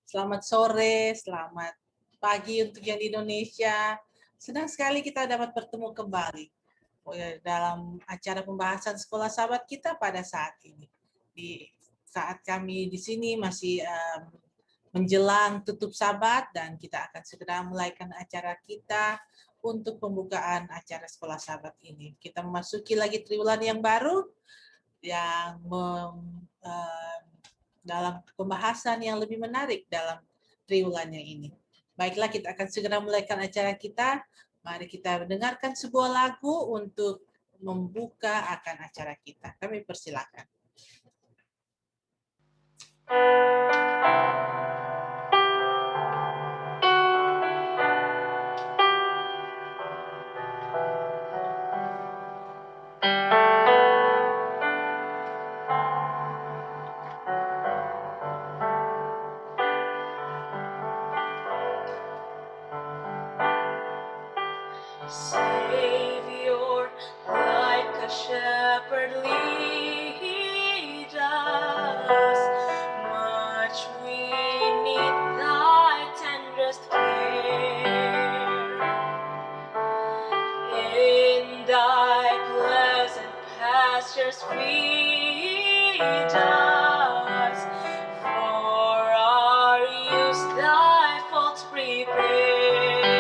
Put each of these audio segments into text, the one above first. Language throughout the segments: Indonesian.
Selamat sore, selamat pagi untuk yang di Indonesia. Senang sekali kita dapat bertemu kembali dalam acara pembahasan sekolah sahabat kita pada saat ini. Di saat kami di sini masih menjelang tutup sabat dan kita akan segera mulaikan acara kita untuk pembukaan acara sekolah sahabat ini. Kita memasuki lagi triwulan yang baru yang dalam pembahasan yang lebih menarik dalam triwulannya ini. Baiklah, kita akan segera mulaikan acara kita. Mari kita mendengarkan sebuah lagu untuk membuka akan acara kita. Kami persilakan. Savior, like a shepherd, lead us. Much we need thy tenderest care. In thy pleasant pastures feed us. For our use thy folds prepare.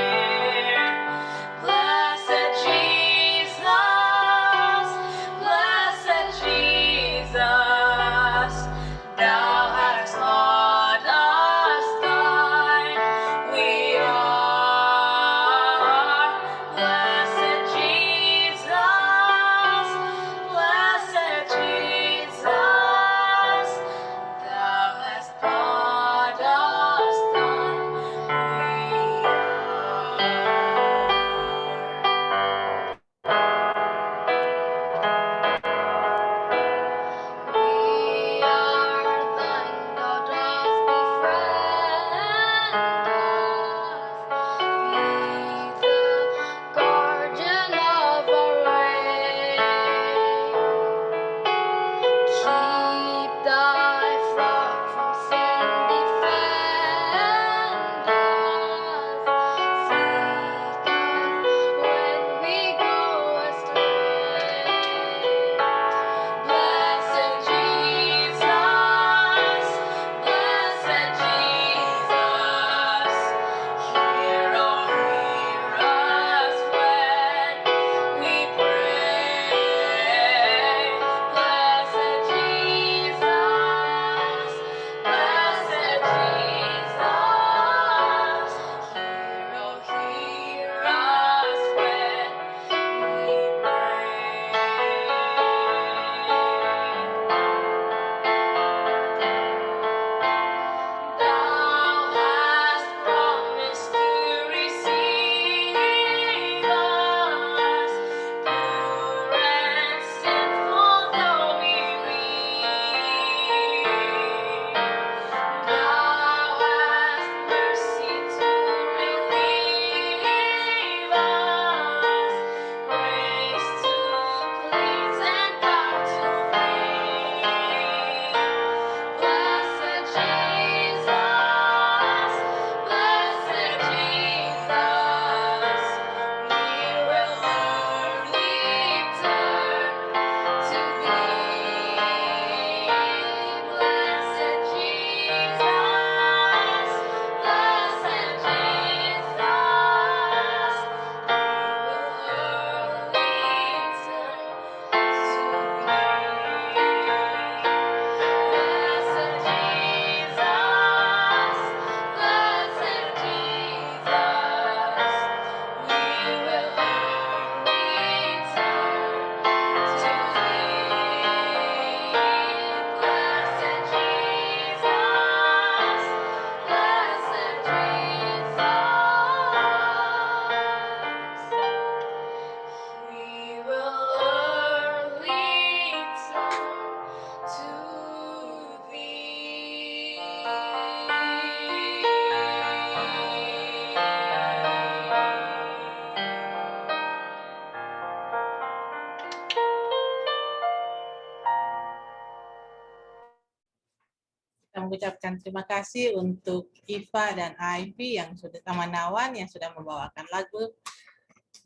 mengucapkan terima kasih untuk Iva dan Ivy yang sudah Tamanawan yang sudah membawakan lagu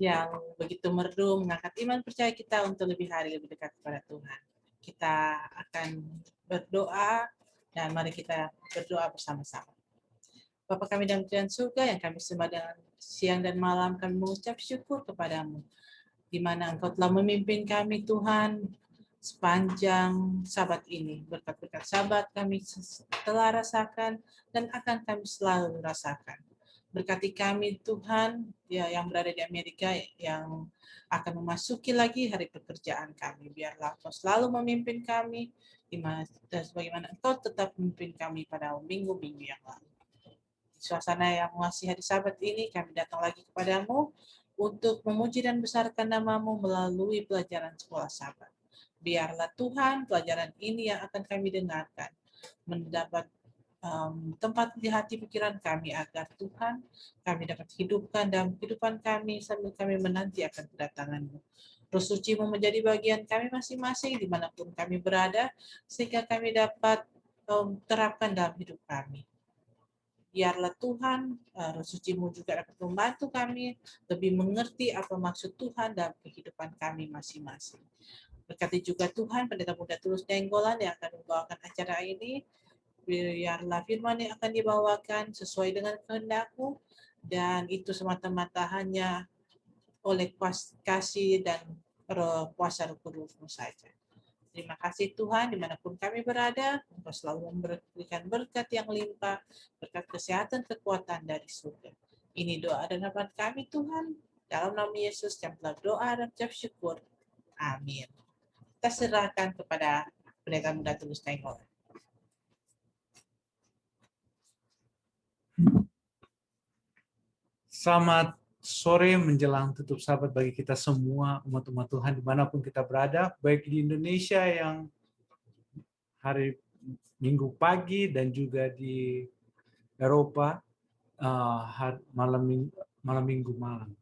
yang begitu merdu mengangkat iman percaya kita untuk lebih hari lebih dekat kepada Tuhan. Kita akan berdoa dan mari kita berdoa bersama-sama. Bapa kami dalam Tuhan surga yang kami sembah dengan siang dan malam, kami mengucap syukur kepadamu di mana Engkau telah memimpin kami Tuhan sepanjang Sabat ini. Berkat-berkat Sabat kami telah rasakan dan akan kami selalu rasakan. Berkati kami Tuhan ya, yang berada di Amerika yang akan memasuki lagi hari pekerjaan kami. Biarlah Engkau selalu memimpin kami dan sebagaimana Engkau tetap memimpin kami pada minggu-minggu yang lalu. Di suasana yang mengasihi hari Sabat ini kami datang lagi kepadamu untuk memuji dan besarkan namamu melalui pelajaran sekolah Sabat. Biarlah Tuhan pelajaran ini yang akan kami dengarkan mendapat tempat di hati pikiran kami agar Tuhan kami dapat hidupkan dalam kehidupan kami sambil kami menanti akan kedatangan-Mu. Roh Suci-Mu menjadi bagian kami masing-masing dimanapun kami berada sehingga kami dapat terapkan dalam hidup kami. Biarlah Tuhan, Roh Suci-Mu juga dapat membantu kami lebih mengerti apa maksud Tuhan dalam kehidupan kami masing-masing. Berkati juga Tuhan pendeta muda Tulus Nainggolan yang akan membawakan acara ini. Biarlah firman yang akan dibawakan sesuai dengan kehendak-Mu dan itu semata-mata hanya oleh kasih dan kuasa Roh Kudus-Mu saja. Terima kasih Tuhan, dimanapun kami berada, Engkau selalu memberikan berkat yang limpah, berkat kesehatan, kekuatan dari surga. Ini doa dan harapan kami Tuhan, dalam nama Yesus yang telah doa dan ucap syukur. Amin. Kita serahkan kepada pendeta muda Tulus Nainggolan. Selamat sore menjelang tutup Sabat bagi kita semua umat-umat Tuhan dimanapun kita berada, baik di Indonesia yang hari Minggu pagi dan juga di Eropa malam Minggu malam.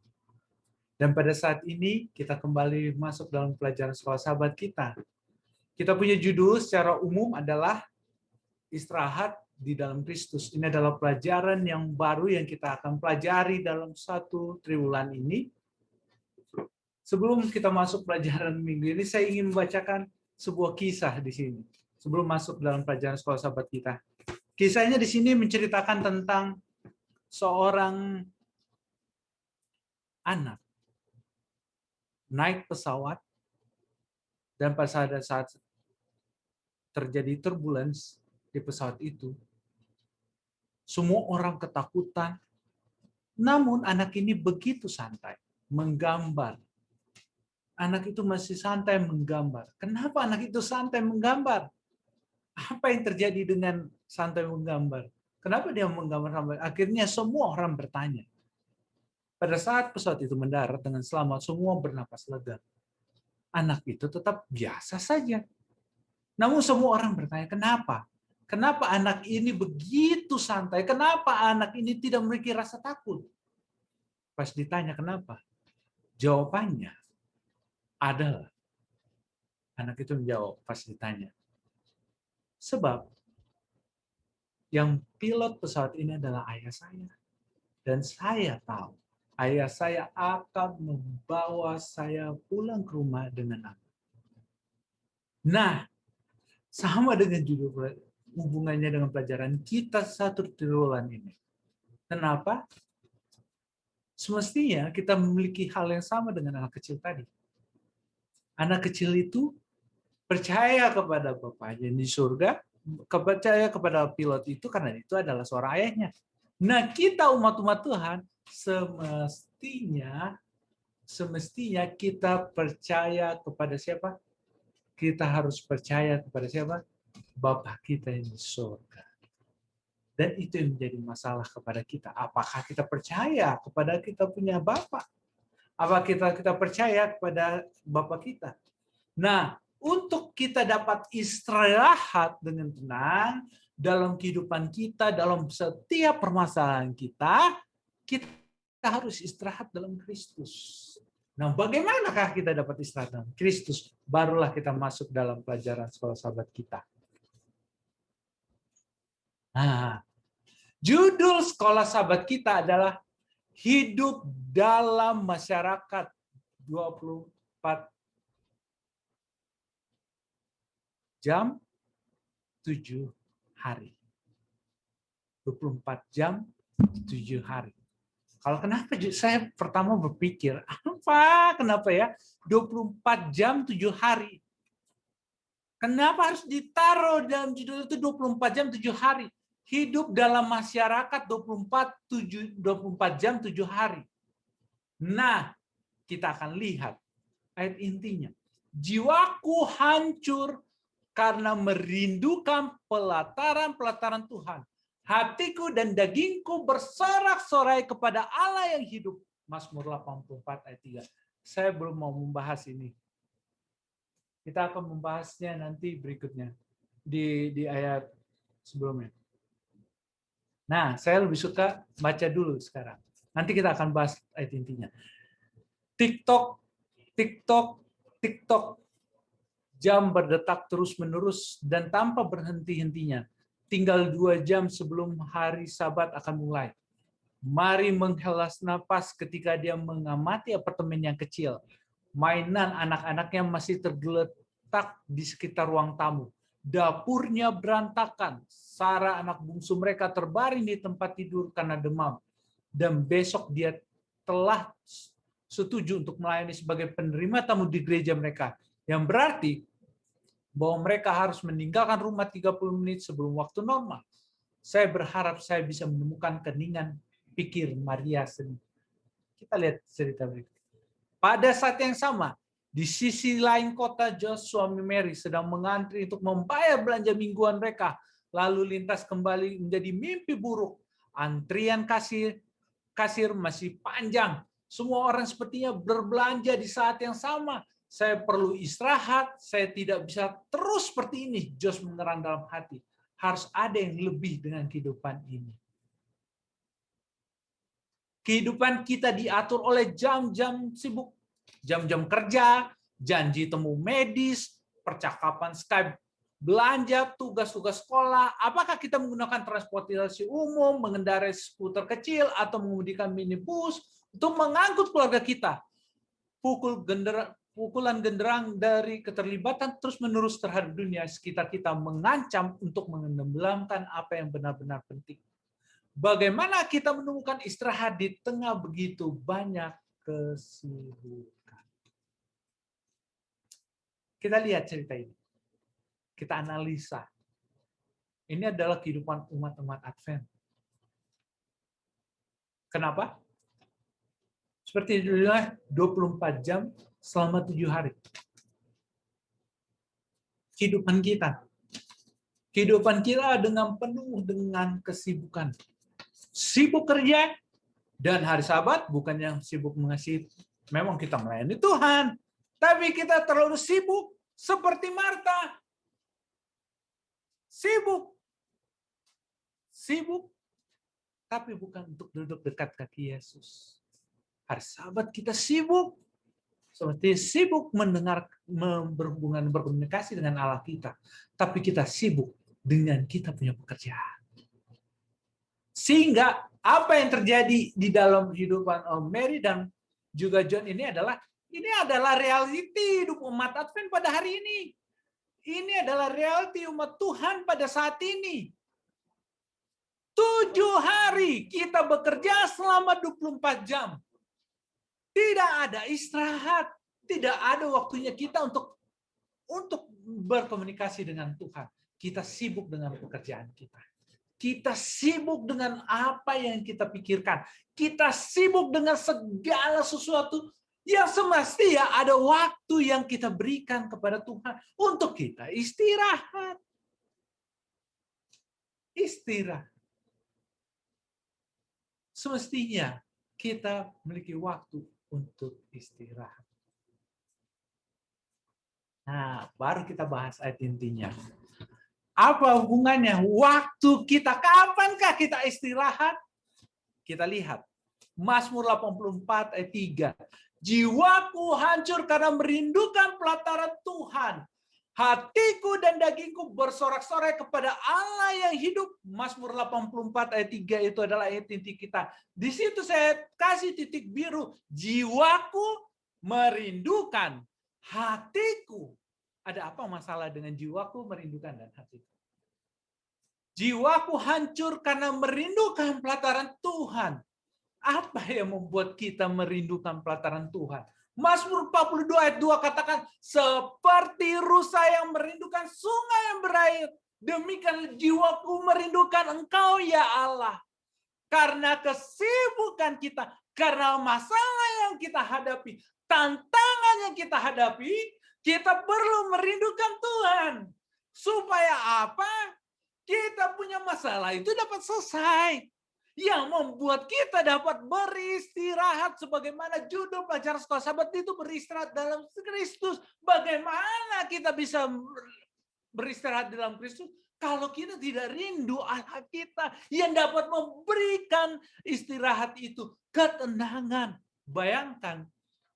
Dan pada saat ini kita kembali masuk dalam pelajaran sekolah Sabat kita. Kita punya judul secara umum adalah istirahat di dalam Kristus. Ini adalah pelajaran yang baru yang kita akan pelajari dalam 1 triwulan ini. Sebelum kita masuk pelajaran minggu ini, saya ingin membacakan sebuah kisah di sini. Sebelum masuk dalam pelajaran sekolah Sabat kita. Kisahnya di sini menceritakan tentang seorang anak naik pesawat dan pada saat terjadi turbulence di pesawat itu, semua orang ketakutan. Namun anak ini begitu santai, menggambar. Anak itu masih santai menggambar. Kenapa anak itu santai menggambar? Apa yang terjadi dengan santai menggambar? Kenapa dia menggambar sampai akhirnya semua orang bertanya. Pada saat pesawat itu mendarat dengan selamat, semua bernapas lega. Anak itu tetap biasa saja. Namun semua orang bertanya, kenapa? Kenapa anak ini begitu santai? Kenapa anak ini tidak memiliki rasa takut? Pas ditanya kenapa? Jawabannya adalah, anak itu menjawab pas ditanya, sebab yang pilot pesawat ini adalah ayah saya. Dan saya tahu, ayah saya akan membawa saya pulang ke rumah dengan aman. Nah, sama dengan judul hubungannya dengan pelajaran kita 1 triwulan ini. Kenapa? Semestinya kita memiliki hal yang sama dengan anak kecil tadi. Anak kecil itu percaya kepada bapaknya di surga, percaya kepada pilot itu karena itu adalah suara ayahnya. Nah, kita umat-umat Tuhan semestinya kita percaya kepada siapa? Kita harus percaya kepada siapa? Bapa kita yang di surga. Dan itu yang menjadi masalah kepada kita. Apakah kita percaya kepada kita punya Bapa? Apa kita percaya kepada Bapa kita? Nah, untuk kita dapat istirahat dengan tenang dalam kehidupan kita, dalam setiap permasalahan kita harus istirahat dalam Kristus. Nah, bagaimanakah kita dapat istirahat dalam Kristus? Barulah kita masuk dalam pelajaran sekolah Sabat kita. Nah, judul sekolah sahabat kita adalah hidup dalam masyarakat 24 jam 7 hari. 24 jam 7 hari. Kalau kenapa saya pertama berpikir, kenapa ya 24 jam 7 hari? Kenapa harus ditaruh dalam judul itu 24 jam 7 hari? Hidup dalam masyarakat 24 jam 7 hari. Nah, kita akan lihat ayat intinya. Jiwaku hancur karena merindukan pelataran-pelataran Tuhan. Hatiku dan dagingku bersorak-sorai kepada Allah yang hidup. Mazmur 84 ayat 3. Saya belum mau membahas ini. Kita akan membahasnya nanti berikutnya di ayat sebelumnya. Nah, saya lebih suka baca dulu sekarang. Nanti kita akan bahas ayat intinya. TikTok. Jam berdetak terus-menerus dan tanpa berhenti-hentinya. Tinggal 2 jam sebelum hari Sabat akan mulai. Mari menghela napas ketika dia mengamati apartemen yang kecil. Mainan anak-anaknya masih tergeletak di sekitar ruang tamu. Dapurnya berantakan. Sarah, anak bungsu mereka, terbaring di tempat tidur karena demam. Dan besok dia telah setuju untuk melayani sebagai penerima tamu di gereja mereka. Yang berarti bahwa mereka harus meninggalkan rumah 30 menit sebelum waktu normal. Saya berharap saya bisa menemukan keningan pikir Maria sendiri. Kita lihat cerita berikut. Pada saat yang sama, di sisi lain kota, Jos, suami Mary, sedang mengantri untuk membayar belanja mingguan mereka. Lalu lintas kembali menjadi mimpi buruk. Antrian kasir masih panjang. Semua orang sepertinya berbelanja di saat yang sama. Saya perlu istirahat, saya tidak bisa terus seperti ini. Jos mengerang dalam hati. Harus ada yang lebih dengan kehidupan ini. Kehidupan kita diatur oleh jam-jam sibuk. Jam-jam kerja, janji temu medis, percakapan Skype, belanja, tugas-tugas sekolah. Apakah kita menggunakan transportasi umum, mengendarai skuter kecil, atau mengemudikan minibus untuk mengangkut keluarga kita? Pukulan genderang dari keterlibatan terus-menerus terhadap dunia sekitar kita mengancam untuk menenggelamkan apa yang benar-benar penting. Bagaimana kita menemukan istirahat di tengah begitu banyak kesibukan? Kita lihat cerita ini. Kita analisa. Ini adalah kehidupan umat-umat Advent. Kenapa? Seperti judulnya 24 jam selama 7 hari. Kehidupan kita dengan penuh dengan kesibukan. Sibuk kerja dan hari Sabat bukan yang sibuk mengasihi. Memang kita melayani Tuhan, tapi kita terlalu sibuk seperti Marta. Sibuk, tapi bukan untuk duduk dekat kaki Yesus. Hari Sabat kita sibuk, seperti sibuk berhubungan, berkomunikasi dengan Allah kita. Tapi kita sibuk dengan kita punya pekerjaan. Sehingga apa yang terjadi di dalam kehidupan Mary dan juga John ini adalah realiti hidup umat Advent pada hari ini. Ini adalah realiti umat Tuhan pada saat ini. 7 hari kita bekerja selama 24 jam. Tidak ada istirahat, tidak ada waktunya kita untuk berkomunikasi dengan Tuhan. Kita sibuk dengan pekerjaan kita. Kita sibuk dengan apa yang kita pikirkan. Kita sibuk dengan segala sesuatu yang semestinya ada waktu yang kita berikan kepada Tuhan untuk kita istirahat. Semestinya kita memiliki waktu untuk istirahat. Nah, baru kita bahas ayat intinya. Apa hubungannya? Waktu kita, kapankah kita istirahat? Kita lihat. Mazmur 84 ayat 3. Jiwaku hancur karena merindukan pelataran Tuhan. Hatiku dan dagingku bersorak-sorai kepada Allah yang hidup. Mazmur 84 ayat 3 itu adalah ayat inti kita. Di situ saya kasih titik biru. Jiwaku merindukan hatiku. Ada apa masalah dengan jiwaku merindukan dan hatiku? Jiwaku hancur karena merindukan pelataran Tuhan. Apa yang membuat kita merindukan pelataran Tuhan? Mazmur 42 ayat 2 katakan, seperti rusa yang merindukan sungai yang berair, demikian jiwaku merindukan Engkau ya Allah. Karena kesibukan kita, karena masalah yang kita hadapi, tantangan yang kita hadapi, kita perlu merindukan Tuhan. Supaya apa? Kita punya masalah itu dapat selesai. Yang membuat kita dapat beristirahat sebagaimana judul pelajaran sekolah sahabat itu beristirahat dalam Kristus. Bagaimana kita bisa beristirahat dalam Kristus kalau kita tidak rindu Allah kita yang dapat memberikan istirahat itu, ketenangan. Bayangkan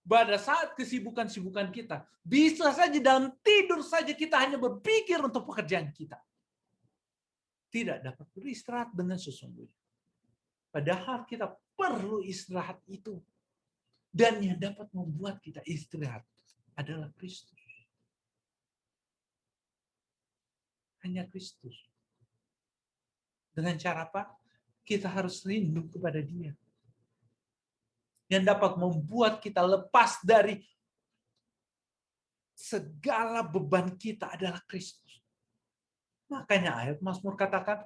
pada saat kesibukan-sibukan kita, bisa saja dalam tidur saja kita hanya berpikir untuk pekerjaan kita. Tidak dapat beristirahat dengan sesungguhnya. Padahal kita perlu istirahat itu. Dan yang dapat membuat kita istirahat adalah Kristus. Hanya Kristus. Dengan cara apa? Kita harus rindu kepada Dia. Yang dapat membuat kita lepas dari segala beban kita adalah Kristus. Makanya ayat Mazmur katakan,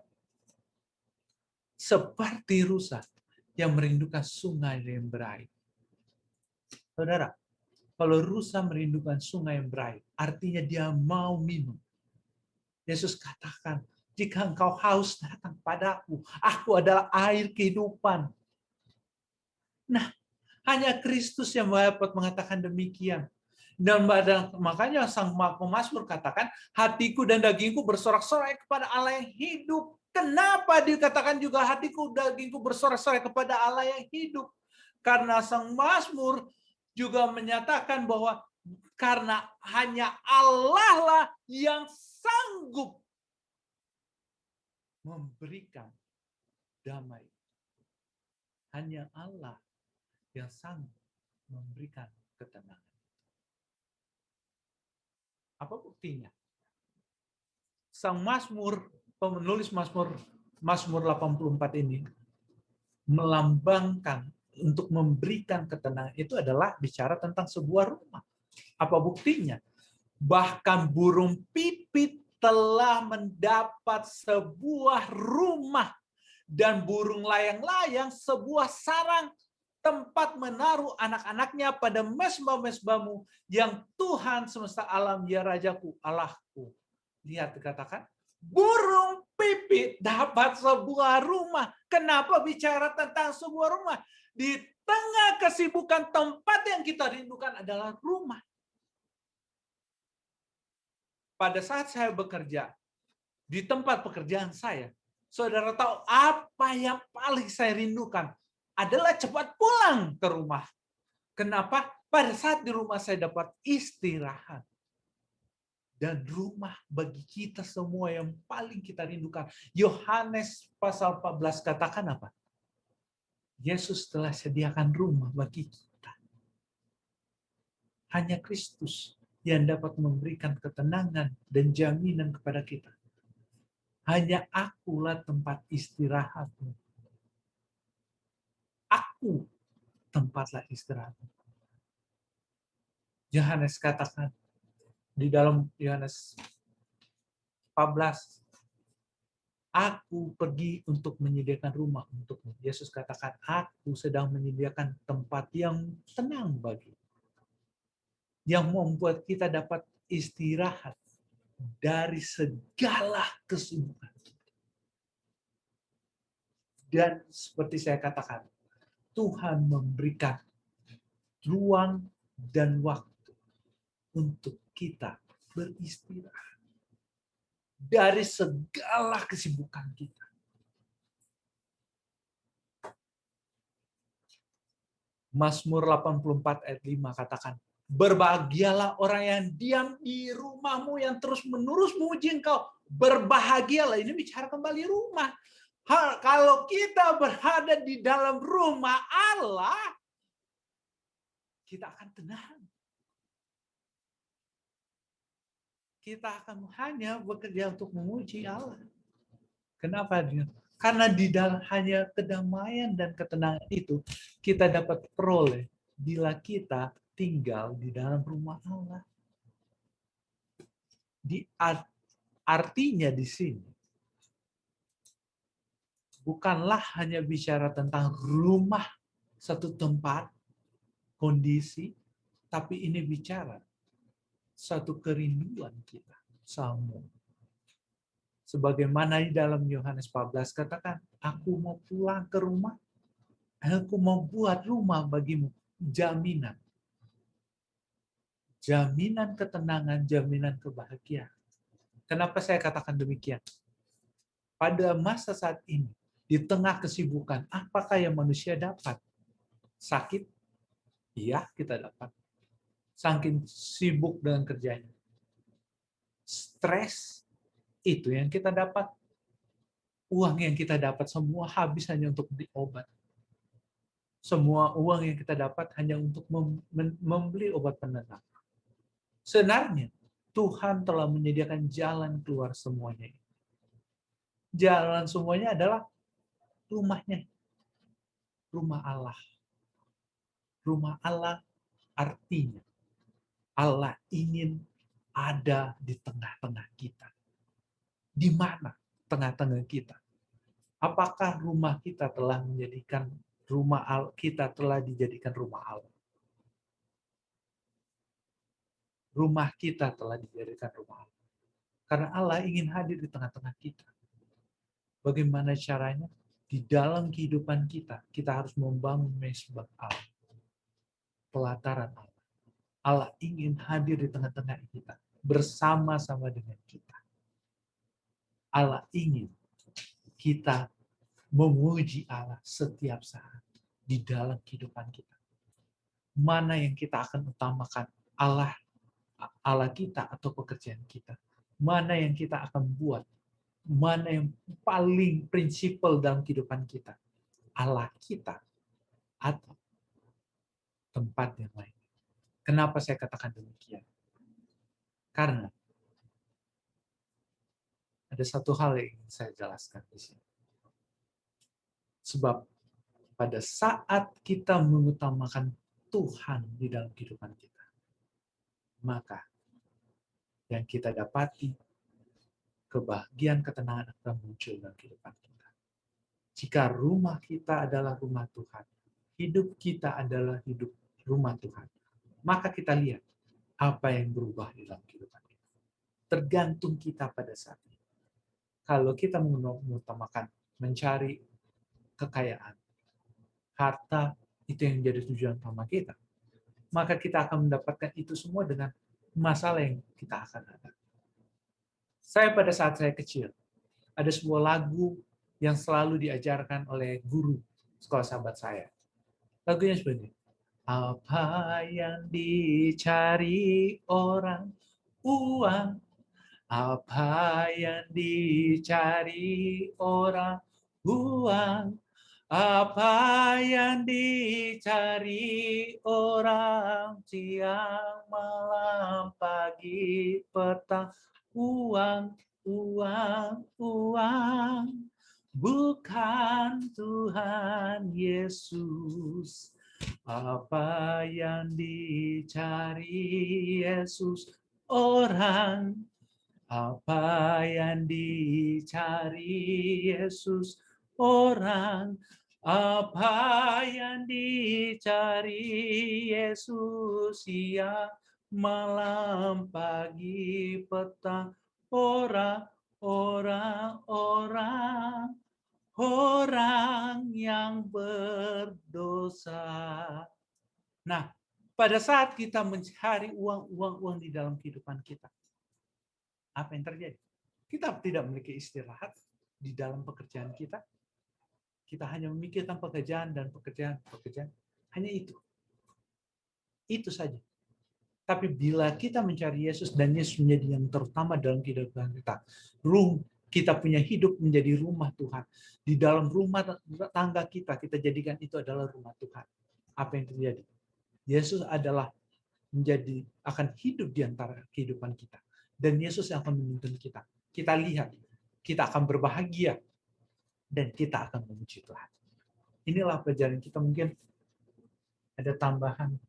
seperti rusa yang merindukan sungai yang berair. Saudara, kalau rusa merindukan sungai yang berair, artinya dia mau minum. Yesus katakan, jika engkau haus, datang padaku. Aku adalah air kehidupan. Nah, hanya Kristus yang dapat mengatakan demikian. Dan makanya sang pemazmur katakan, hatiku dan dagingku bersorak-sorai kepada Allah yang hidup. Kenapa dikatakan juga hatiku dan dagingku bersorak-sorai kepada Allah yang hidup? Karena sang mazmur juga menyatakan bahwa karena hanya Allah lah yang sanggup memberikan damai. Hanya Allah yang sanggup memberikan ketenangan. Apa buktinya? Sang mazmur, penulis Mazmur 84 ini melambangkan untuk memberikan ketenangan itu adalah bicara tentang sebuah rumah. Apa buktinya? Bahkan burung pipit telah mendapat sebuah rumah dan burung layang-layang sebuah sarang tempat menaruh anak-anaknya pada mezbah-mezbahmu yang Tuhan semesta alam ya Rajaku, Allahku. Lihat dikatakan, burung pipit dapat sebuah rumah. Kenapa bicara tentang sebuah rumah? Di tengah kesibukan tempat yang kita rindukan adalah rumah. Pada saat saya bekerja, di tempat pekerjaan saya, saudara tahu apa yang paling saya rindukan? Adalah cepat pulang ke rumah. Kenapa? Pada saat di rumah saya dapat istirahat. Dan rumah bagi kita semua yang paling kita rindukan. Yohanes pasal 14 katakan apa? Yesus telah sediakan rumah bagi kita. Hanya Kristus yang dapat memberikan ketenangan dan jaminan kepada kita. Hanya akulah tempat istirahatmu. Aku tempatlah istirahat. Yohanes katakan di dalam Yohanes 14, aku pergi untuk menyediakan rumah untukmu. Yesus katakan, aku sedang menyediakan tempat yang tenang bagi. Yang membuat kita dapat istirahat dari segala kesibukan. Dan seperti saya katakan, Tuhan memberikan ruang dan waktu untuk kita beristirahat dari segala kesibukan kita. Mazmur 84 ayat 5 katakan, Berbahagialah orang yang diam di rumahmu yang terus-menerus memuji engkau. Berbahagialah. Ini bicara kembali rumah. Kalau kita berada di dalam rumah Allah, kita akan tenang. Kita akan hanya bekerja untuk memuji Allah. Kenapa? Karena di dalam hanya kedamaian dan ketenangan itu kita dapat peroleh bila kita tinggal di dalam rumah Allah. Artinya di sini bukanlah hanya bicara tentang rumah, satu tempat, kondisi, tapi ini bicara satu kerinduan kita sama. Sebagaimana di dalam Yohanes 14 katakan, aku mau pulang ke rumah, aku mau buat rumah bagimu, jaminan. Jaminan ketenangan, jaminan kebahagiaan. Kenapa saya katakan demikian? Pada masa saat ini, di tengah kesibukan, apakah yang manusia dapat? Sakit? Iya, kita dapat. Saking sibuk dengan kerjanya. Stres? Itu yang kita dapat. Uang yang kita dapat semua habis hanya untuk beli obat. Semua uang yang kita dapat hanya untuk membeli obat penenang. Sebenarnya, Tuhan telah menyediakan jalan keluar semuanya. Jalan semuanya adalah rumahnya. Rumah Allah. Rumah Allah artinya Allah ingin ada di tengah-tengah kita. Di mana tengah-tengah kita? Apakah rumah kita telah menjadikan rumah Allah, kita telah dijadikan rumah Allah? Rumah kita telah dijadikan rumah Allah. Karena Allah ingin hadir di tengah-tengah kita. Bagaimana caranya? Di dalam kehidupan kita, kita harus membangun mesbah Allah. Pelataran Allah. Allah ingin hadir di tengah-tengah kita, bersama-sama dengan kita. Allah ingin kita memuji Allah setiap saat di dalam kehidupan kita. Mana yang kita akan utamakan, Allah kita atau pekerjaan kita? Mana yang kita akan buat? Mana yang paling prinsipal dalam kehidupan kita? Allah kita atau tempat yang lain? Kenapa saya katakan demikian? Karena ada satu hal yang ingin saya jelaskan di sini. Sebab pada saat kita mengutamakan Tuhan di dalam kehidupan kita, maka yang kita dapati kebahagiaan, ketenangan akan muncul dalam kehidupan kita. Jika rumah kita adalah rumah Tuhan, hidup kita adalah hidup rumah Tuhan, maka kita lihat apa yang berubah di dalam kehidupan kita. Tergantung kita pada saat ini. Kalau kita mengutamakan mencari kekayaan, harta, itu yang menjadi tujuan utama kita, maka kita akan mendapatkan itu semua dengan masalah yang kita akan ada. Saya pada saat saya kecil, ada sebuah lagu yang selalu diajarkan oleh guru sekolah sahabat saya. Lagunya seperti ini. Apa yang dicari orang, uang. Apa yang dicari orang, uang. Apa yang dicari orang, siang, malam, pagi, petang, uang, uang, uang. Bukan Tuhan Yesus. Apa yang dicari Yesus, orang. Apa yang dicari Yesus, orang. Apa yang dicari Yesus, siang, malam, pagi, petang, orang, orang, orang, orang yang berdosa. Nah, pada saat kita mencari uang di dalam kehidupan kita, apa yang terjadi? Kita tidak memiliki istirahat di dalam pekerjaan kita. Kita hanya memikirkan pekerjaan dan pekerjaan. Hanya itu. Itu saja. Tapi bila kita mencari Yesus dan Yesus menjadi yang terutama dalam kehidupan kita, kita punya hidup menjadi rumah Tuhan. Di dalam rumah tangga kita jadikan itu adalah rumah Tuhan. Apa yang terjadi? Yesus akan hidup di antara kehidupan kita. Dan Yesus yang akan menuntun kita. Kita lihat, kita akan berbahagia, dan kita akan memuji Tuhan. Inilah pelajaran kita. Mungkin ada tambahan.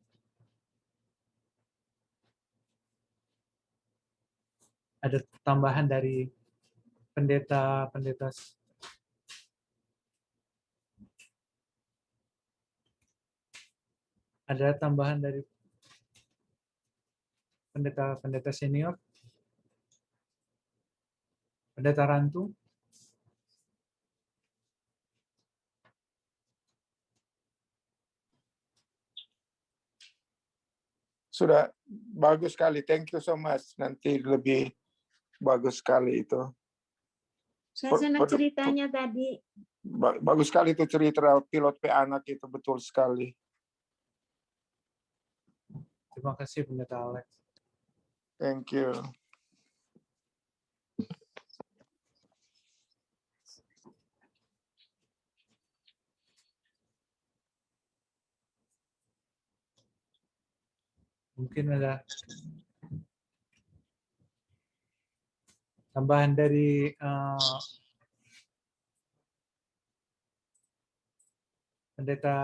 Ada tambahan dari pendeta. Ada tambahan dari pendeta senior, pendeta Rantu. Sudah bagus sekali, thank you so much. Nanti lebih bagus sekali itu. Saya senang ceritanya tadi. Bagus sekali itu cerita pilot P anak itu, betul sekali. Terima kasih pendeta Alex. Thank you. Mungkin ada tambahan dari pendeta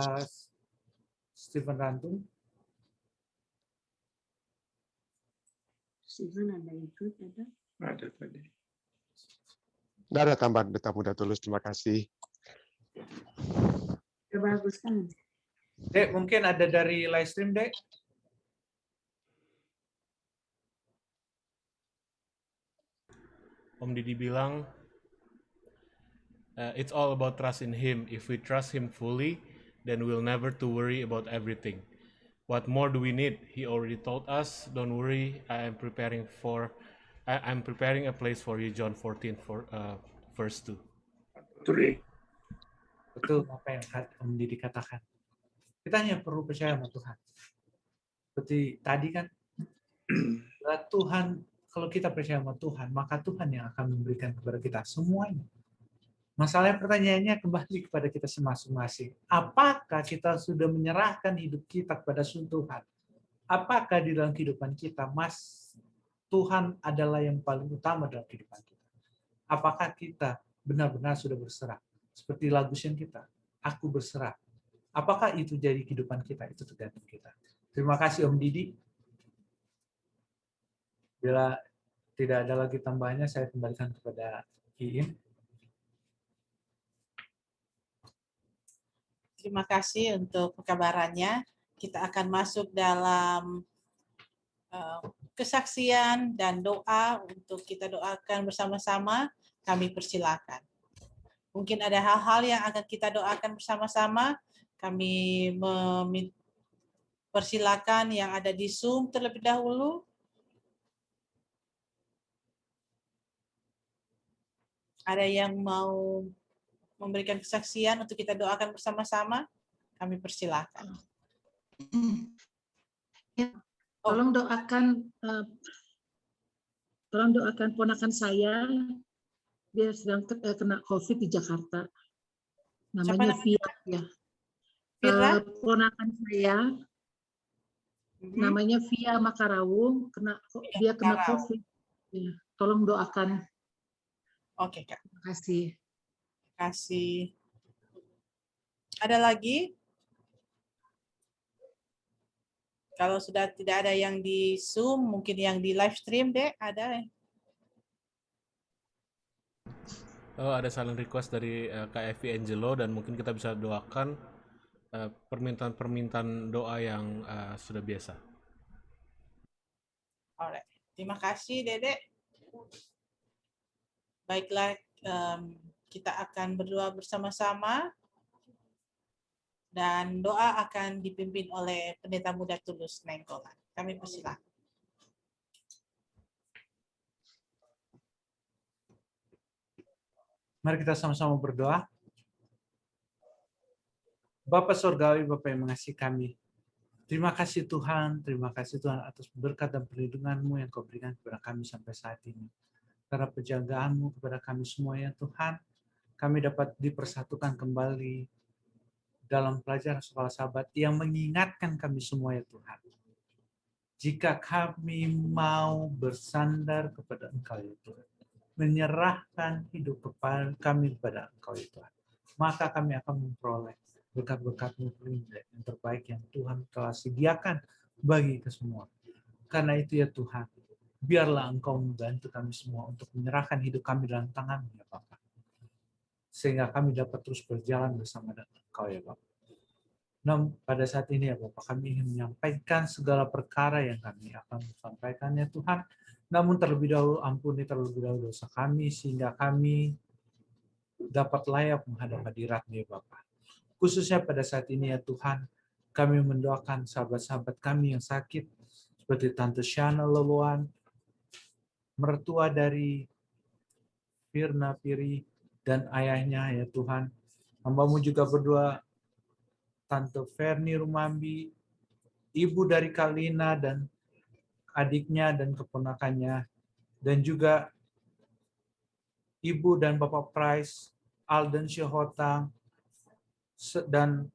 Stephen Rantung. Stephen ada ikut ada? Ada tadi. Nggak ada tambahan pendeta muda tulus, terima kasih. Ya, bagus kan? Dek, mungkin ada dari live stream, Dek. Om Didi bilang, it's all about trust in Him. If we trust Him fully, then we'll never to worry about everything. What more do we need? He already told us, don't worry, I'm preparing a place for you, John 14, verse 2. Betul apa yang Om Didi katakan. Kita hanya perlu percaya sama Tuhan. Seperti tadi kan, Tuhan, kalau kita percaya sama Tuhan, maka Tuhan yang akan memberikan kepada kita semuanya. Masalahnya pertanyaannya kembali kepada kita masing-masing. Apakah kita sudah menyerahkan hidup kita kepada Tuhan? Apakah di dalam kehidupan kita, Tuhan adalah yang paling utama dalam kehidupan kita? Apakah kita benar-benar sudah berserah? Seperti lagu yang kita, aku berserah. Apakah itu jadi kehidupan kita? Itu tergantung kita. Terima kasih Om Didi. Bila tidak ada lagi tambahannya, saya kembalikan kepada Iin. Terima kasih untuk pekabarannya. Kita akan masuk dalam kesaksian dan doa untuk kita doakan bersama-sama. Kami persilakan. Mungkin ada hal-hal yang akan kita doakan bersama-sama. Kami persilakan yang ada di Zoom terlebih dahulu. Ada yang mau memberikan kesaksian untuk kita doakan bersama-sama? Kami persilakan. Tolong doakan ponakan saya, dia sedang kena COVID di Jakarta. Namanya Via. Ya. Ponakan saya, namanya Via Makarawung, dia kena COVID. Ya. Tolong doakan. Oke, Kak. Terima kasih. Terima kasih. Ada lagi? Kalau sudah tidak ada yang di Zoom, mungkin yang di live stream, Dek, ada? Oh, ada saling request dari Kak Evi Angelo, dan mungkin kita bisa doakan permintaan doa yang sudah biasa. Alright. Terima kasih, Dedek. Baiklah, kita akan berdoa bersama-sama dan doa akan dipimpin oleh Pendeta Muda Tulus Nainggolan. Kami persilakan. Mari kita sama-sama berdoa. Bapa Surgawi, Bapa yang mengasihi kami, Terima kasih Tuhan atas berkat dan perlindungan-Mu yang Kau berikan kepada kami sampai saat ini. Karena penjagaan-Mu kepada kami semua ya Tuhan, kami dapat dipersatukan kembali dalam pelajaran sekolah Sabat yang mengingatkan kami semua ya Tuhan. Jika kami mau bersandar kepada Engkau ya Tuhan, menyerahkan hidup kami kepada Engkau ya Tuhan, maka kami akan memperoleh berkat-berkat-Mu yang terbaik yang Tuhan telah sediakan bagi kita semua. Karena itu ya Tuhan, biarlah Engkau membantu kami semua untuk menyerahkan hidup kami dalam tangan-Mu ya Bapa. Sehingga kami dapat terus berjalan bersama dengan Engkau ya Bapa. Nah, pada saat ini ya Bapak, kami ingin menyampaikan segala perkara yang kami akan sampaikan ya Tuhan. Namun terlebih dahulu, ampuni terlebih dahulu dosa kami, sehingga kami dapat layak menghadap hadirat-Mu ya Bapak. Khususnya pada saat ini ya Tuhan, kami mendoakan sahabat-sahabat kami yang sakit, seperti Tante Shana Leluan, mertua dari Firna Piri, dan ayahnya ya Tuhan. Hamba-Mu juga berdoa Tante Ferni Rumambi, ibu dari Kalina dan adiknya dan keponakannya, dan juga ibu dan Bapak Price, Alden Syahotang, dan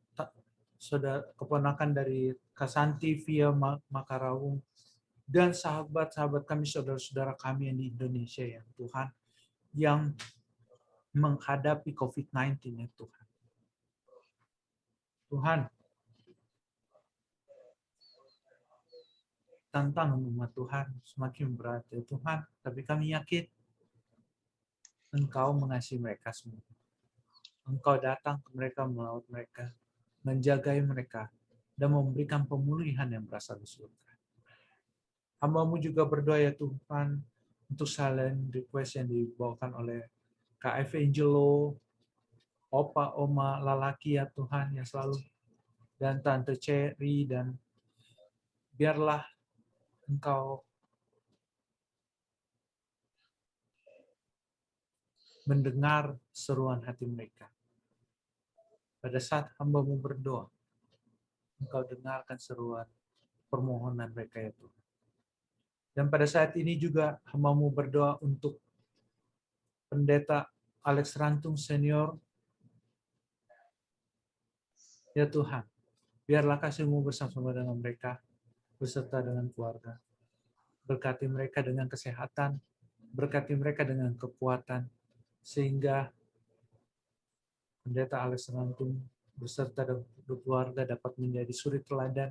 saudara keponakan dari Kasanti via Makarawung, dan sahabat-sahabat kami, saudara-saudara kami yang di Indonesia ya Tuhan, yang menghadapi COVID-19 ya Tuhan. Tuhan, tantangan umat Tuhan semakin berat ya Tuhan, tapi kami yakin Engkau mengasihi mereka semua. Engkau datang ke mereka, melawat mereka, menjagai mereka, dan memberikan pemulihan yang berasal dari surga. Hamba-Mu juga berdoa ya Tuhan, untuk silent request yang dibawakan oleh Kak Evangelo, Opa, Oma, Lalaki ya Tuhan yang selalu, dan Tante Cherry, dan biarlah Engkau mendengar seruan hati mereka. Pada saat hamba-Mu berdoa, Engkau dengarkan seruan permohonan mereka ya Tuhan. Dan pada saat ini juga hamba-Mu berdoa untuk Pendeta Alex Rantung Senior. Ya Tuhan, biarlah kasih-Mu bersama dengan mereka, beserta dengan keluarga. Berkati mereka dengan kesehatan, berkati mereka dengan kekuatan, sehingga Pendeta Alex Rantung beserta dan keluarga dapat menjadi suri teladan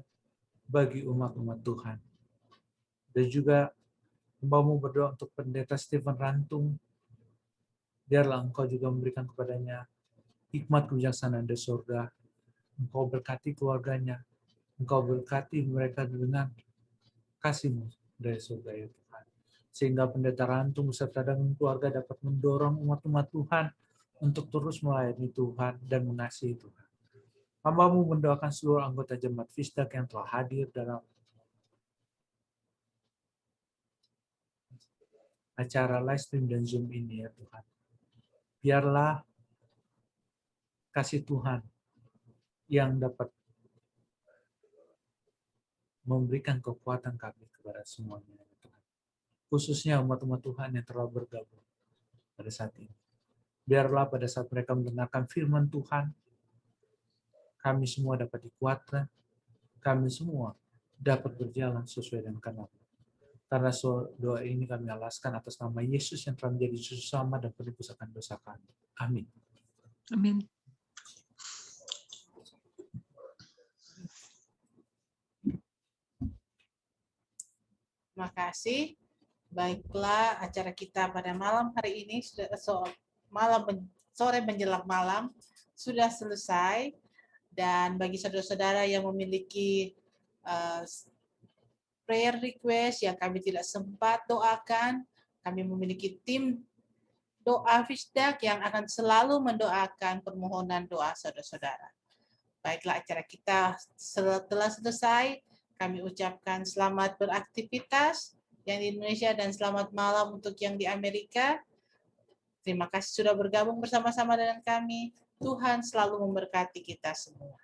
bagi umat-umat Tuhan. Dan juga hamba-Mu berdoa untuk Pendeta Stephen Rantung, biarlah Engkau juga memberikan kepadanya hikmat kebijaksanaan dari surga. Engkau berkati keluarganya, Engkau berkati mereka dengan kasih-Mu dari surga ya Tuhan. Sehingga Pendeta Rantung beserta dengan keluarga dapat mendorong umat-umat Tuhan untuk terus melayani Tuhan dan mengasihi Tuhan. Hamba-Mu mendoakan seluruh anggota Jemaat Fisdak yang telah hadir dalam acara live stream dan Zoom ini ya Tuhan. Biarlah kasih Tuhan yang dapat memberikan kekuatan kami kepada semuanya ya Tuhan. Khususnya umat-umat Tuhan yang telah bergabung pada saat ini. Biarlah pada saat mereka mendengarkan firman Tuhan, kami semua dapat dikuatkan, kami semua dapat berjalan sesuai dengan kehendak. Karena doa ini kami alaskan atas nama Yesus yang telah menjadi juru selamat dan penebus akan dosa kami. Amin. Amin. Terima kasih. Baiklah, acara kita pada malam hari ini sore menjelang malam sudah selesai. Dan bagi saudara-saudara yang memiliki prayer request yang kami tidak sempat doakan, kami memiliki tim doa Fisdak yang akan selalu mendoakan permohonan doa saudara-saudara. Baiklah, acara kita telah selesai. Kami ucapkan selamat beraktivitas yang di Indonesia dan selamat malam untuk yang di Amerika. Terima kasih sudah bergabung bersama-sama dengan kami. Tuhan selalu memberkati kita semua.